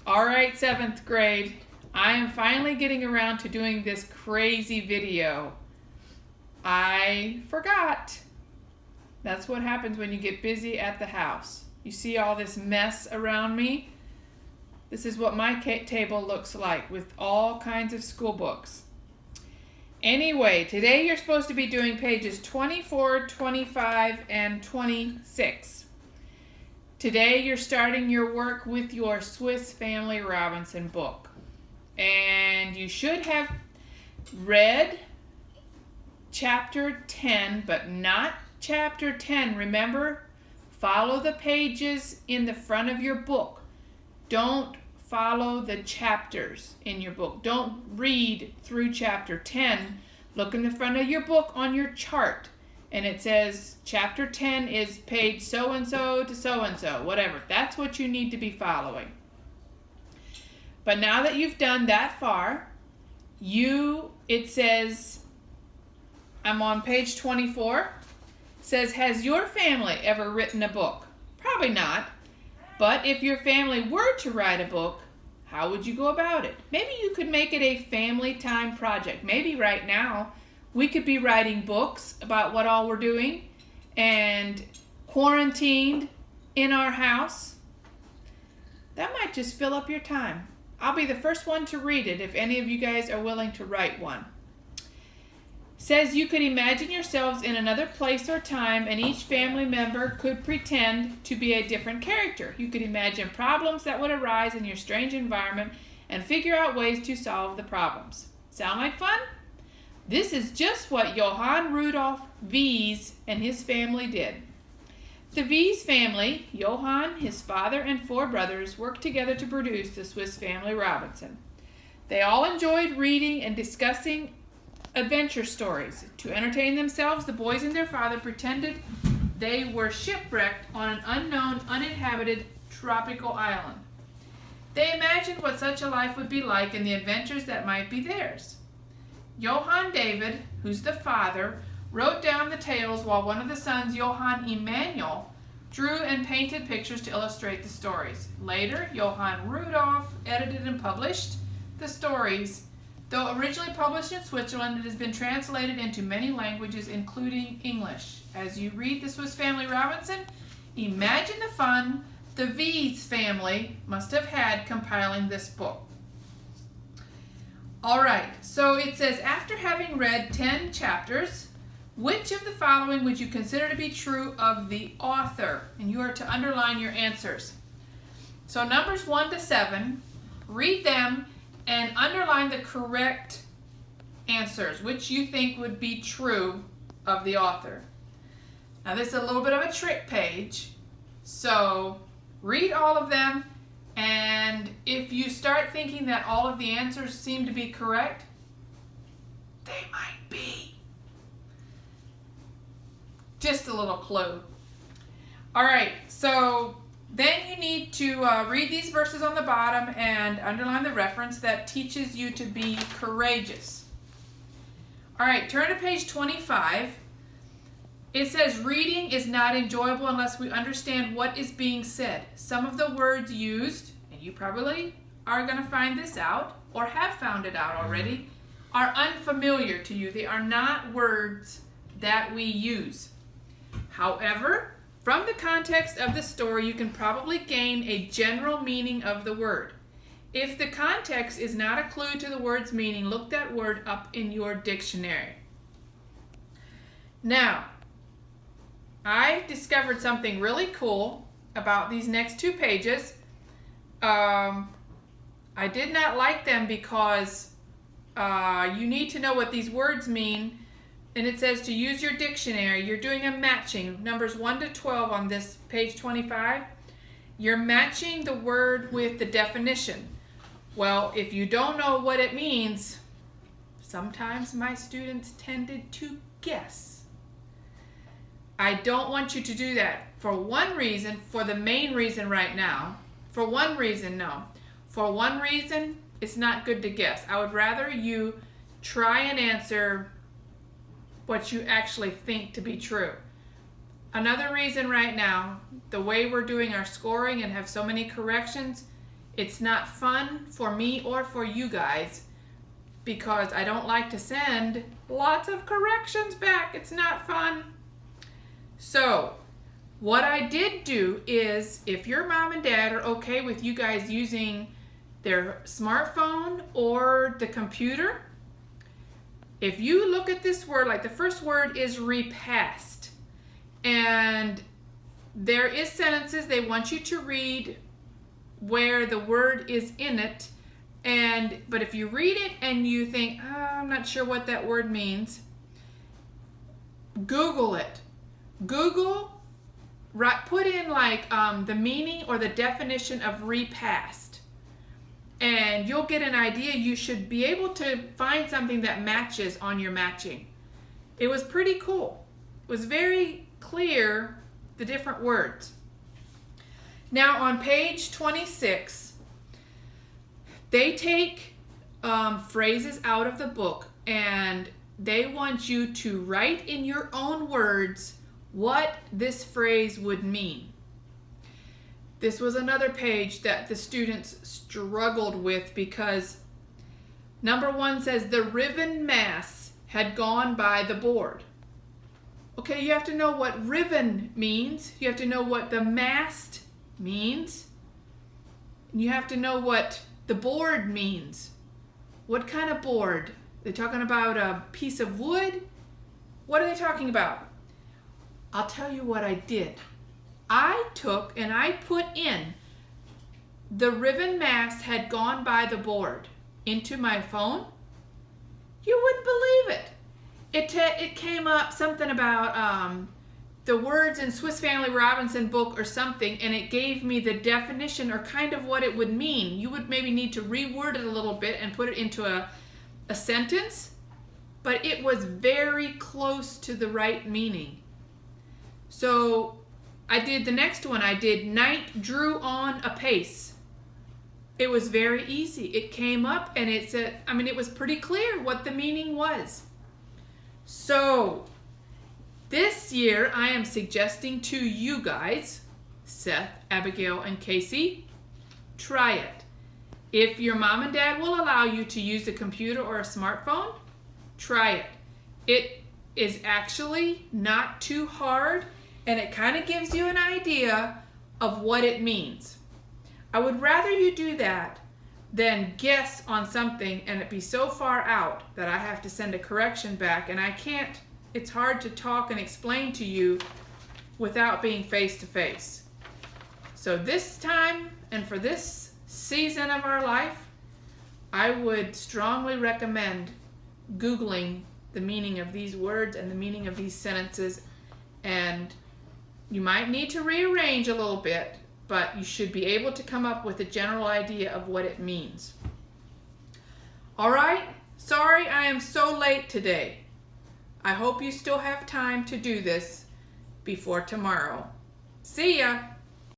All right, 7th grade. I am finally getting around to doing this crazy video. I forgot. That's what happens when you get busy at the house. You see all this mess around me? This is what my table looks like with all kinds of school books. Anyway, today you're supposed to be doing pages 24, 25, and 26. Today you're starting your work with your Swiss Family Robinson book. And you should have read chapter 10, but not chapter 10. Remember, follow the pages in the front of your book. Don't follow the chapters in your book. Don't read through chapter 10. Look in the front of your book on your chart. And it says chapter 10 is page so-and-so to so-and-so, whatever. That's what you need to be following. But now that you've done that far, it says, I'm on page 24, it says, has your family ever written a book? Probably not. But if your family were to write a book, how would you go about it? Maybe you could make it a family time project. Maybe right now we could be writing books about what all we're doing and quarantined in our house. That might just fill up your time. I'll be the first one to read it if any of you guys are willing to write one. Says you could imagine yourselves in another place or time, and each family member could pretend to be a different character. You could imagine problems that would arise in your strange environment and figure out ways to solve the problems. Sound like fun? This is just what Johann Rudolf Wies and his family did. The Wies family, Johann, his father, and 4 brothers, worked together to produce the Swiss Family Robinson. They all enjoyed reading and discussing adventure stories. To entertain themselves, the boys and their father pretended they were shipwrecked on an unknown, uninhabited tropical island. They imagined what such a life would be like and the adventures that might be theirs. Johann David, who's the father, wrote down the tales while one of the sons, Johann Emanuel, drew and painted pictures to illustrate the stories. Later, Johann Rudolf edited and published the stories. Though originally published in Switzerland, it has been translated into many languages, including English. As you read the Swiss Family Robinson, imagine the fun the Wies family must have had compiling this book. All right, so it says, after having read 10 chapters, which of the following would you consider to be true of the author? And you are to underline your answers. So numbers 1 to 7, read them and underline the correct answers, which you think would be true of the author. Now this is a little bit of a trick page, so read all of them, and if you start thinking that all of the answers seem to be correct, they might be. Just a little clue. All right, so then you need to read these verses on the bottom and underline the reference that teaches you to be courageous. All right, turn to page 25. It says, reading is not enjoyable unless we understand what is being said. Some of the words used, and you probably are going to find this out or have found it out already, are unfamiliar to you. They are not words that we use. However, from the context of the story, you can probably gain a general meaning of the word. If the context is not a clue to the word's meaning, look that word up in your dictionary. Now, I discovered something really cool about these next 2 pages. I did not like them because you need to know what these words mean. And it says to use your dictionary. You're doing a matching. Numbers 1 to 12 on this page 25. You're matching the word with the definition. Well, if you don't know what it means, sometimes my students tended to guess. I don't want you to do that for one reason, for the main reason right now. For one reason, no. For one reason, it's not good to guess. I would rather you try and answer what you actually think to be true. Another reason right now, the way we're doing our scoring and have so many corrections, It's not fun for me or for you guys because I don't like to send lots of corrections back. It's not fun. So what I did do is, if your mom and dad are okay with you guys using their smartphone or the computer, if you look at this word, like the first word is repast, and there is sentences they want you to read where the word is in it, but if you read it and you think, oh, I'm not sure what that word means, Google it. Put in like the meaning or the definition of repast, and you'll get an idea. You should be able to find something that matches on your matching. It was pretty cool. It was very clear, the different words. Now on page 26, they take phrases out of the book and they want you to write in your own words what this phrase would mean. This was another page that the students struggled with because number 1 says the riven mass had gone by the board. Okay, you have to know what riven means. You have to know what the mast means. And you have to know what the board means. What kind of board? They're talking about a piece of wood? What are they talking about? I'll tell you what I did. I took and I put in the riven mast had gone by the board into my phone. You wouldn't believe it. It came up something about the words in Swiss Family Robinson book or something, and it gave me the definition or kind of what it would mean. You would maybe need to reword it a little bit and put it into a sentence, but it was very close to the right meaning. So I did the next one. I did night drew on apace. It was very easy. It came up and it said, it was pretty clear what the meaning was. So this year I am suggesting to you guys, Seth, Abigail, and Casey, try it. If your mom and dad will allow you to use a computer or a smartphone, try it. It is actually not too hard, and it kind of gives you an idea of what it means. I would rather you do that than guess on something and it be so far out that I have to send a correction back, and I can't. It's hard to talk and explain to you without being face to face. So this time and for this season of our life, I would strongly recommend Googling the meaning of these words and the meaning of these sentences, and you might need to rearrange a little bit, but you should be able to come up with a general idea of what it means. All right, sorry I am so late today. I hope you still have time to do this before tomorrow. See ya!